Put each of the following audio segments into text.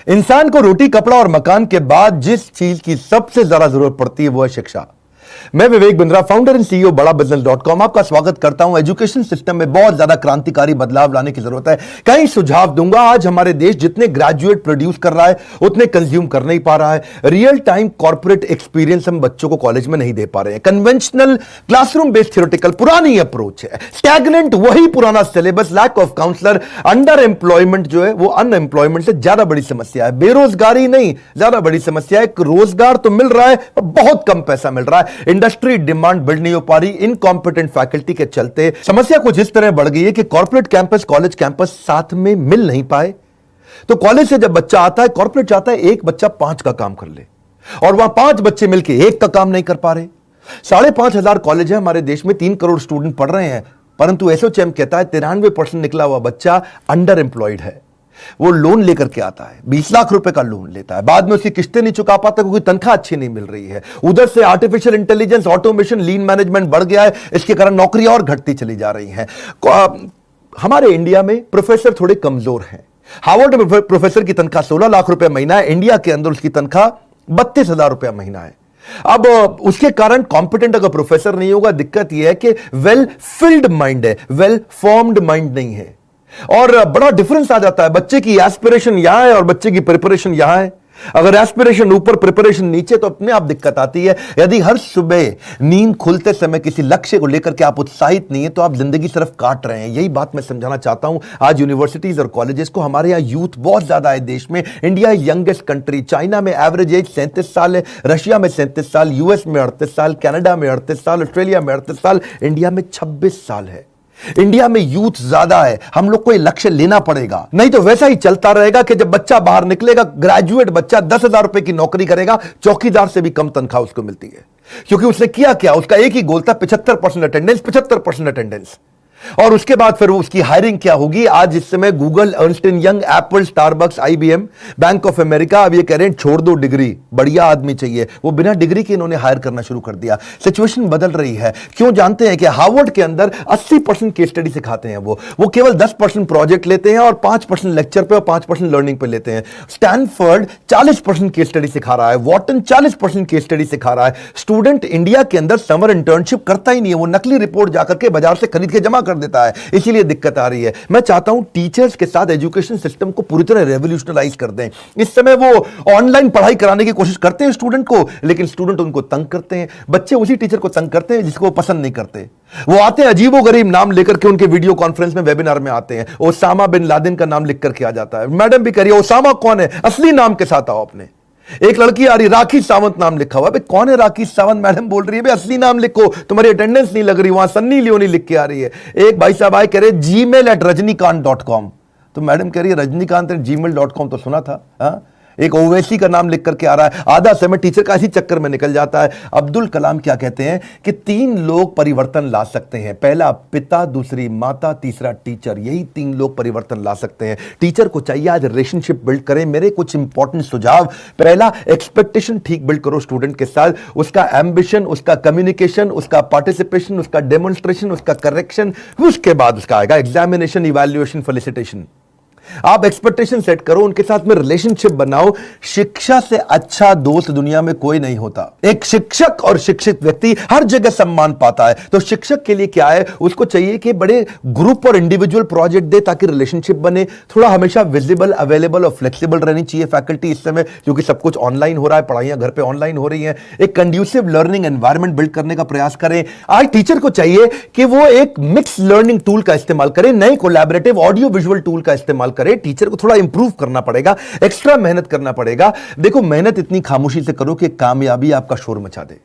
इंसान को रोटी, कपड़ा और मकान के बाद जिस चीज की सबसे ज्यादा जरूरत पड़ती है वो है शिक्षा। मैं Vivek Bindra, founder and CEO बड़ा बिजनेस.com आपका स्वागत करता हूं। एजुकेशन सिस्टम में बहुत ज्यादा क्रांतिकारी बदलाव लाने की जरूरत है। कई सुझाव दूंगा। आज हमारे देश जितने ग्रेजुएट प्रोड्यूस कर रहा है उतने कंज्यूम कर नहीं पा रहा है। रियल टाइम कॉर्पोरेट एक्सपीरियंस हम बच्चों को कॉलेज में नहीं दे पा रहे हैं। कन्वेंशनल क्लासरूम बेस्ड थ्योरेटिकल पुरानी अप्रोच है। स्टैग्नेंट वही पुराना syllabus, lack of counsellor, under employment जो है वो अनएम्प्लॉयमेंट से ज्यादा बड़ी समस्या है। बेरोजगारी नहीं, ज्यादा बड़ी समस्या है। रोजगार तो मिल रहा है, बहुत कम पैसा मिल रहा है। इंडस्ट्री डिमांड बिल्ड नहीं हो पा रही। इनकॉम्पिटेंट फैकल्टी के चलते समस्या कुछ इस तरह बढ़ गई है कि कॉर्पोरेट कैंपस, कॉलेज कैंपस साथ में मिल नहीं पाए। तो कॉलेज से जब बच्चा आता है, कॉर्पोरेट चाहता है एक बच्चा 5 का काम कर ले, और वहां 5 बच्चे मिलकर 1 का काम नहीं कर पा रहे। 5,500 कॉलेज है हमारे देश में, 3 करोड़ स्टूडेंट पढ़ रहे हैं, परंतु एसोचैम कहता है 93% निकला हुआ बच्चा अंडर एम्प्लॉयड है। वो लोन लेकर के आता है, 20 लाख रुपए का लोन लेता है, बाद में उसकी किस्तें नहीं चुका पाता क्योंकि तनख्वाह अच्छी नहीं मिल रही है। उधर से आर्टिफिशियल इंटेलिजेंस, ऑटोमेशन, लीन मैनेजमेंट बढ़ गया है, इसके कारण नौकरियां और घटती चली जा रही हैं। हमारे इंडिया में प्रोफेसर थोड़े कमजोर हैं। हार्वर्ड में प्रोफेसर की तनख्वाह 16 लाख रुपए महीना है, इंडिया के अंदर उसकी तनख्वाह 32,000 रुपया महीना है। अब उसके कारण कॉम्पिटेंट अगर प्रोफेसर नहीं होगा, दिक्कत यह है कि वेल फिल्ड माइंड है, वेल फॉर्म्ड माइंड नहीं है, और बड़ा डिफरेंस आ जाता है। बच्चे की एस्पिरेशन यहां है और बच्चे की प्रिपरेशन यहां है। अगर एस्पिरेशन ऊपर, प्रिपरेशन नीचे, तो अपने आप दिक्कत आती है। यदि हर सुबह नींद खुलते समय किसी लक्ष्य को लेकर के आप उत्साहित नहीं है तो आप जिंदगी सिर्फ काट रहे हैं। यही बात मैं समझाना चाहता हूं आज यूनिवर्सिटीज और कॉलेजेस को। हमारे यहां यूथ बहुत ज्यादा है देश में। India youngest country. चाइना में एवरेज एज 37 साल है, रशिया में 37 साल, यूएस में 38 साल, कनाडा में 38 साल, ऑस्ट्रेलिया में 38 साल, इंडिया में 26 साल है। इंडिया में यूथ ज्यादा है। हम लोग को ये लक्ष्य लेना पड़ेगा, नहीं तो वैसा ही चलता रहेगा कि जब बच्चा बाहर निकलेगा, ग्रेजुएट बच्चा 10,000 रुपए की नौकरी करेगा, चौकीदार से भी कम तनख्वाह उसको मिलती है। क्योंकि उसने किया क्या, उसका एक ही गोल था, 75% अटेंडेंस, 75% अटेंडेंस। और उसके बाद फिर उसकी हायरिंग क्या होगी। आज इस समय Google, Ernst and young, Apple, Starbucks, IBM, bank of America अब ये कह रहे हैं छोड़ दो डिग्री, बढ़िया आदमी चाहिए। वो बिना डिग्री के इन्होंने हायर करना शुरू कर दिया। सिचुएशन बदल रही है। क्यों जानते हैं कि हार्वर्ड के अंदर 80% केस स्टडी सिखाते हैं। वो केवल 10% प्रोजेक्ट लेते हैं और 5% लेक्चर पे और 5% लर्निंग पे लेते हैं। स्टैनफोर्ड 40% केस स्टडी सिखा रहा है, वॉटन 40% केस स्टडी सिखा रहा है। स्टूडेंट इंडिया के अंदर समर इंटर्नशिप करता ही नहीं है, वो नकली रिपोर्ट जाकर के बाजार से खरीद के जमा कर देता है, इसीलिए दिक्कत आ रही है। मैं चाहता हूं टीचर्स के साथ एजुकेशन सिस्टम को पूरी तरह रेवोल्यूशनलाइज कर दें। इस समय वो ऑनलाइन पढ़ाई कराने की कोशिश करते हैं स्टूडेंट को, लेकिन स्टूडेंट उनको तंग करते हैं। बच्चे उसी टीचर को तंग करते हैं जिसको वो पसंद नहीं करते। वो आते हैं अजीबोगरीब नाम लेकर के, उनके वीडियो कॉन्फ्रेंस में, वेबिनार में आते हैं। ओसामा बिन लादेन का नाम लिख करके आ जाता है। मैडम भी करिए, ओसामा कौन है, असली नाम के साथ आओ अपने। एक लड़की आ रही, राखी सावंत नाम लिखा हुआ। कौन है राखी सावंत? मैडम बोल रही है असली नाम लिखो, तुम्हारी अटेंडेंस नहीं लग रही। वहां सन्नी लियोनी लिख के आ रही है। एक भाई साहब आए, कह रहे gmail@rajnikant.com। तो मैडम कह रही है रजनीकांत gmail.com तो सुना था। हाँ, एक ओवैसी का नाम लिख करके आ रहा है। आधा समय टीचर का इसी चक्कर में निकल जाता है। अब्दुल कलाम क्या कहते हैं कि 3 लोग परिवर्तन ला सकते हैं, पहला पिता, दूसरी माता, तीसरा टीचर। यही 3 लोग परिवर्तन ला सकते हैं। टीचर को चाहिए आज रिलेशनशिप बिल्ड करें। मेरे कुछ इंपॉर्टेंट सुझाव। पहला, एक्सपेक्टेशन ठीक बिल्ड करो स्टूडेंट के साथ। उसका एम्बिशन, उसका कम्युनिकेशन, उसका पार्टिसिपेशन, उसका डेमोन्स्ट्रेशन, उसका करेक्शन। उसके बाद उसका आएगा एग्जामिनेशन, इवैल्यूएशन, फेलिसिटेशन। आप एक्सपेक्टेशन सेट करो, उनके साथ में रिलेशनशिप बनाओ। शिक्षा से अच्छा दोस्त दुनिया में कोई नहीं होता। एक शिक्षक और शिक्षित व्यक्ति हर जगह सम्मान पाता है। तो शिक्षक के लिए क्या है, उसको चाहिए कि बड़े ग्रुप और इंडिविजुअल प्रोजेक्ट दे ताकि रिलेशनशिप बने। थोड़ा हमेशा विजिबल, अवेलेबल और फ्लेक्सिबल रहनी चाहिए फैकल्टी इस समय, क्योंकि सब कुछ ऑनलाइन हो रहा है, पढ़ाइयां घर पे ऑनलाइन हो रही हैं। एक कंड्यूसिव लर्निंग एनवायरनमेंट बिल्ड करने का प्रयास करें। आज टीचर को चाहिए कि वो एक मिक्स लर्निंग टूल का इस्तेमाल करें, नए कोलैबोरेटिव ऑडियो विजुअल टूल का इस्तेमाल करें। टीचर को थोड़ा इंप्रूव करना पड़ेगा, एक्स्ट्रा मेहनत करना पड़ेगा। देखो, मेहनत इतनी खामोशी से करो कि कामयाबी आपका शोर मचा दे।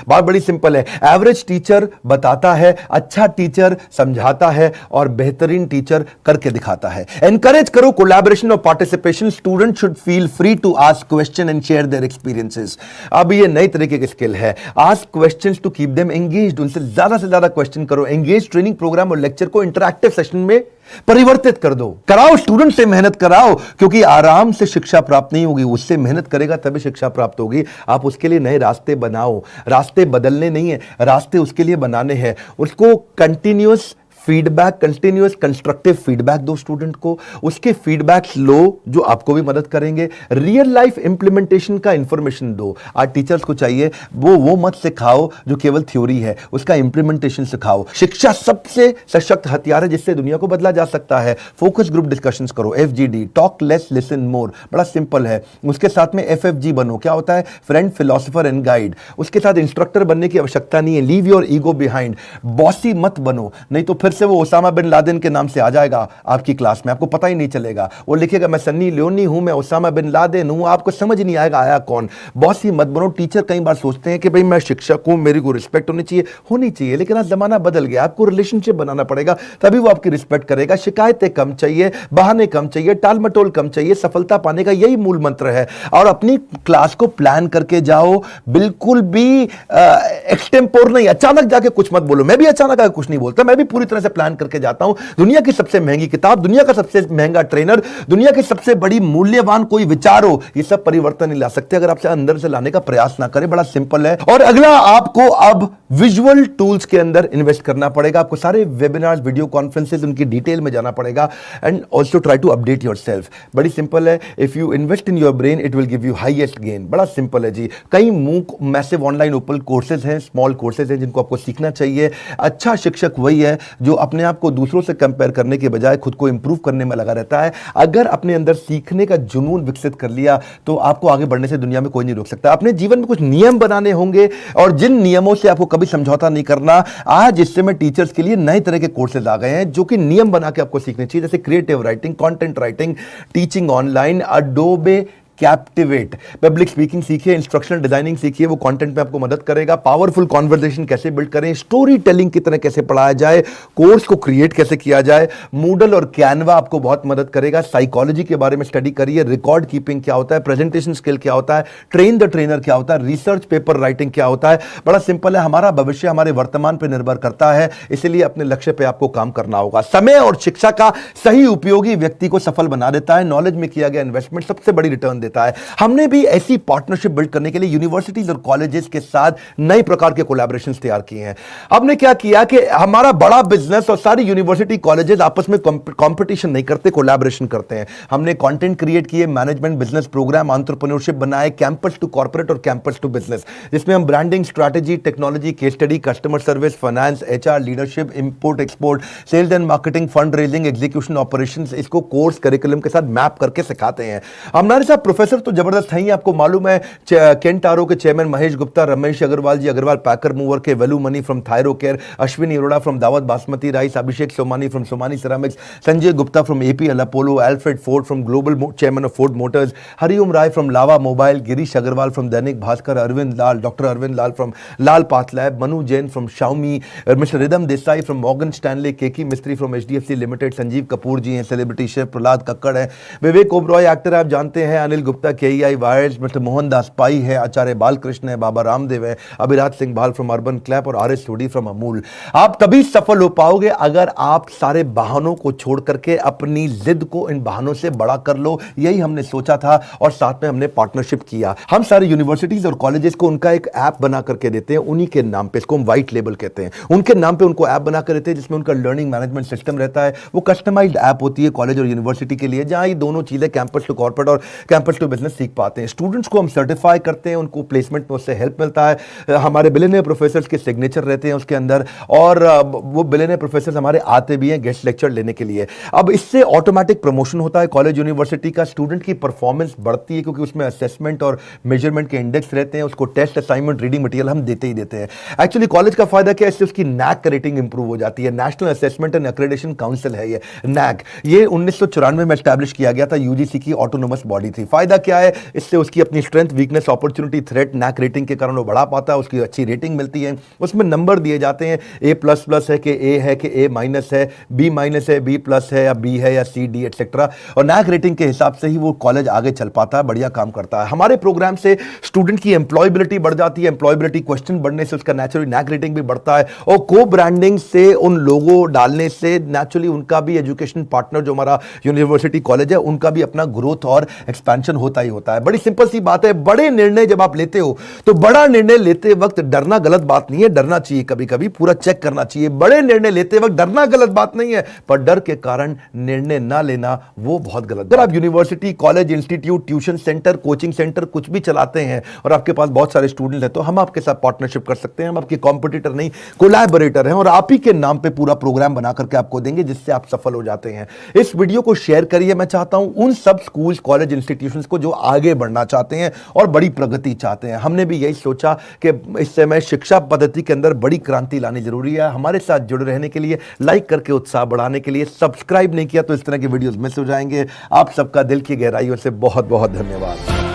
बात बड़ी सिंपल है। एवरेज टीचर बताता है, अच्छा टीचर समझाता है, और बेहतरीन टीचर करके दिखाता है। एनकरेज करो कोलैबोरेशन और participation. Student should feel free to ask question and share their experiences. अब ये नई तरीके की स्किल है, ask questions to keep them engaged. उनसे ज्यादा से ज्यादा क्वेश्चन करो। एंगेज ट्रेनिंग प्रोग्राम और लेक्चर को इंटरैक्टिव सेशन में परिवर्तित कर दो। कराओ, स्टूडेंट से मेहनत कराओ, क्योंकि आराम से शिक्षा प्राप्त नहीं होगी, उससे मेहनत करेगा तभी शिक्षा प्राप्त होगी। आप उसके लिए नए रास्ते बनाओ। रास्ते बदलने नहीं है, रास्ते उसके लिए बनाने हैं। उसको continuous feedback, continuous constructive feedback दो स्टूडेंट को, उसके फीडबैक्स लो जो आपको भी मदद करेंगे। रियल लाइफ इंप्लीमेंटेशन का इंफॉर्मेशन दो। आज टीचर्स को चाहिए वो मत सिखाओ जो केवल थ्योरी है, उसका इंप्लीमेंटेशन सिखाओ। शिक्षा सबसे सशक्त हथियार है जिससे दुनिया को बदला जा सकता है। फोकस ग्रुप डिस्कशंस करो, FGD, talk less listen more, बड़ा सिंपल है। उसके साथ में FFG बनो, क्या होता है? Friend, philosopher and guide. उसके साथ इंस्ट्रक्टर बनने की आवश्यकता नहीं है, leave your ego behind. Bossy मत बनो, नहीं तो फिर से वो ओसामा बिन लादेन के नाम से आ जाएगा आपकी क्लास में, आपको पता ही नहीं चलेगा। वो लिखेगा मैं सन्नी लियोनी हूं, मैं ओसामा बिन लादेन हूं, आपको समझ नहीं आएगा आया कौन। बॉसी मत बनो। टीचर कई बार सोचते हैं कि भाई मैं शिक्षक हूं, मेरी को रिस्पेक्ट होनी चाहिए, लेकिन आज जमाना बदल गया, आपको रिलेशनशिप बनाना पड़ेगा, तभी वो आपकी रिस्पेक्ट करेगा। शिकायतें कम चाहिए, बहाने कम चाहिए, टाल मटोल कम चाहिए। सफलता पाने का यही मूल मंत्र है। और अपनी क्लास को प्लान करके जाओ, बिल्कुल भी एक्सटेम्पोर नहीं, अचानक जाके कुछ मत बोलो। मैं भी अचानक आके कुछ नहीं बोलता, मैं भी पूरी तरह से प्लान करके जाता हूं। दुनिया की सबसे महंगी किताब, दुनिया का सबसे महंगा ट्रेनर, दुनिया की सबसे बड़ी मूल्यवान कोई विचार हो, ये सब परिवर्तन नहीं ला सकते अगर आपसे अंदर से लाने का प्रयास ना करें। बड़ा सिंपल है। और अगला, आपको अब विजुअल टूल्स के अंदर इन्वेस्ट करना पड़ेगा। आपको सारे वेबिनार्स, वीडियो कॉन्फ्रेंसेस, उनकी डिटेल में जाना पड़ेगा। And also try to update yourself. बड़ी सिंपल है। If you invest in your brain it will give you highest gain. बड़ा सिंपल है जी। कई MOOC massive online open courses हैं, स्मॉल कोर्सेज हैं जिनको आपको सीखना चाहिए। अच्छा शिक्षक वही है जो अपने आप को दूसरों से कंपेयर करने के बजाय खुद को इंप्रूव करने में लगा रहता है। अगर अपने अंदर सीखने का जुनून विकसित कर लिया तो आपको आगे बढ़ने से दुनिया में कोई नहीं रोक सकता। अपने जीवन में कुछ नियम बनाने होंगे और जिन नियमों से आपको कभी समझौता नहीं करना। आज इससे में टीचर्स के लिए नए तरह के कोर्सेज आ गए हैं जो कि नियम बना के आपको सीखने चाहिए, जैसे creative writing, content writing, teaching online, Adobe captivate. Public speaking सीखिए, इंस्ट्रक्शनल डिजाइनिंग सीखिए, वो कंटेंट में आपको मदद करेगा। पावरफुल कॉन्वर्सेशन कैसे बिल्ड करें, स्टोरी टेलिंग की तरह कैसे पढ़ाया जाए, कोर्स को क्रिएट कैसे किया जाए। मूडल और कैनवा आपको बहुत मदद करेगा। साइकोलॉजी के बारे में स्टडी करिए, रिकॉर्ड कीपिंग क्या होता है, प्रेजेंटेशन स्किल क्या होता है, ट्रेन द ट्रेनर क्या होता है, रिसर्च पेपर राइटिंग क्या होता है। बड़ा सिंपल है। हमारा भविष्य हमारे वर्तमान पर निर्भर करता है, इसलिए अपने लक्ष्य पर आपको काम करना होगा। समय और शिक्षा का सही उपयोगी व्यक्ति को सफल बना देता है। नॉलेज में किया गया इन्वेस्टमेंट सबसे बड़ी रिटर्न देता है। हमने भी ऐसी पार्टनरशिप बिल्ड करने के लिए यूनिवर्सिटीज और कॉलेजेस के साथ नए प्रकार के कोलैबोरेशंस तैयार किए हैं। हमने क्या किया कि हमारा बड़ा बिजनेस और सारी यूनिवर्सिटी कॉलेजेस आपस में कंपटीशन नहीं करते, कोलैबोरेशन करते हैं। हमने कंटेंट क्रिएट किए, मैनेजमेंट बिजनेस प्रोग्राम, एंटरप्रेन्योरशिप बनाए, कैंपस टू कॉर्पोरेट और कैंपस टू बिजनेस, जिसमें हम branding, strategy, technology, case study, customer service, finance, HR, leadership, import export, sales and marketing, fund raising, execution operations, इसको course curriculum के साथ map करके सिखाते हैं। हमारे साथ प्रोफेसर तो जबरदस्त है। आपको मालूम है केंट आरो के chairman Mahesh Gupta, Ramesh Agarwal ji, Agarwal packer mover के, Velu Mani from Thyrocare, Ashwini Arora from Dawat basmati rice, Abhishek Somani from Somani ceramics, Sanjay Gupta from APL Apollo, Alfred Ford from global chairman of Ford Motors, Hariom Rai from Lava mobile, Girish Agarwal from Dainik Bhaskar, Arvind Lal, doctor Arvind Lal from Lal path lab, Manu Jain from Xiaomi, mister Ridham Desai from Morgan Stanley, Keki Mistry from HDFC limited, Sanjeev Kapoor ji हैं celebrity chef, Prahlad Kakkar है, Vivek Oberoi actor आप जानते हैं, Anil Gupta KEI wires, mister Mohandas Pai है, आचार्य बालकृष्ण है, बाबा रामदेव है, अभिराज सिंह भाल from urban clap और RS सोडी फ्रॉम अमूल। आप तभी सफल हो पाओगे अगर आप सारे बहानों को छोड़ करके अपनी जिद को इन बहानों से बड़ा कर लो। यही हमने सोचा था और साथ में हमने पार्टनरशिप किया। हम सारे यूनिवर्सिटीज और कॉलेजेस को उनका एक ऐप बना करके देते हैं, उन्हीं के नाम पे, इसको हम व्हाइट लेबल कहते हैं, उनके नाम पे उनको ऐप बना कर देते हैं जिसमें उनका लर्निंग मैनेजमेंट सिस्टम रहता है। वो कस्टमाइज्ड ऐप होती है कॉलेज और यूनिवर्सिटी के लिए, जहां ये दोनों चीजें कैंपस टू कॉर्पोरेट और कैंपस टू बिजनेस सीख पाते हैं। स्टूडेंट्स को हम सर्टिफाई करते हैं, उनको प्लेसमेंट में उससे हेल्प मिलता है। हमारे बिलियनियर प्रोफेसर्स के सिग्नेचर रहते हैं उसके अंदर, और वो बिलियनियर प्रोफेसर्स हमारे आते भी हैं गेस्ट लेक्चर लेने के लिए। अब इससे ऑटोमेटिक प्रमोशन होता है कॉलेज यूनिवर्सिटी का, स्टूडेंट की परफॉर्मेंस बढ़ती है क्योंकि उसमें असेसमेंट और मेजरमेंट के इंडेक्स रहते हैं, उसको टेस्ट, असाइनमेंट, रीडिंग मटेरियल हम देते ही देते हैं। एक्चुअली कॉलेज का फायदा क्या है, इससे उसकी NAAC रेटिंग इंप्रूव हो जाती है। National assessment and accreditation council है ये NAAC, ये 1994 में एस्टैब्लिश किया गया था, UGC की ऑटोनोमस बॉडी थी। फायदा क्या है, इससे उसकी अपनी strength, weakness, opportunity, threat, NAAC rating के कारण वो बढ़ा पाता है, उसकी अच्छी रेटिंग मिलती है, उसमें नंबर दिए जाते हैं, A++ है कि A है कि A- है, B- है, B+ है या B है या C D एटसेट्रा, और NAAC रेटिंग के हिसाब से ही वो कॉलेज आगे चल पाता है, बढ़िया काम करता है। हमारे प्रोग्राम से स्टूडेंट की एम्प्लॉयबिलिटी बढ़ जाती है, एम्प्लॉयबिलिटी क्वेश्चन बढ़ने से उसका नेचुरली NAAC रेटिंग भी बढ़ता है, और को ब्रांडिंग से, उन लोगों डालने से नेचुरली उनका भी एजुकेशन पार्टनर जो हमारा यूनिवर्सिटी कॉलेज है, उनका भी अपना ग्रोथ और एक्सपेंशन टेंशन होता ही होता है। बड़ी सिंपल सी बात है, बड़े निर्णय जब आप लेते हो तो बड़ा निर्णय लेते वक्त डरना गलत बात नहीं है, डरना चाहिए, कभी कभी पूरा चेक करना चाहिए। बड़े निर्णय लेते वक्त डरना गलत बात नहीं है, पर डर के कारण निर्णय ना लेना वो बहुत गलत। अगर आप university, college, institute, tuition centre, coaching centre कुछ भी चलाते हैं और आपके पास बहुत सारे स्टूडेंट हैं, तो हम आपके साथ पार्टनरशिप कर सकते हैं। हम आपके कॉम्पिटिटर नहीं, कोलैबोरेटर हैं और आप ही के नाम पे पूरा प्रोग्राम बना करके आपको देंगे जिससे आप सफल हो जाते हैं। इस वीडियो को शेयर करिए। मैं चाहता हूं उन सब स्कूल, कॉलेज, इंस्टीट्यूशंस को जो आगे बढ़ना चाहते हैं और बड़ी प्रगति चाहते हैं। हमने भी यही सोचा कि इस समय शिक्षा पद्धति के अंदर बड़ी क्रांति लानी जरूरी है। हमारे साथ जुड़े रहने के लिए, लाइक करके उत्साह बढ़ाने के लिए, सब्सक्राइब नहीं किया तो इस तरह के वीडियोस मिस हो जाएंगे। आप सबका दिल की गहराइयों से बहुत बहुत धन्यवाद।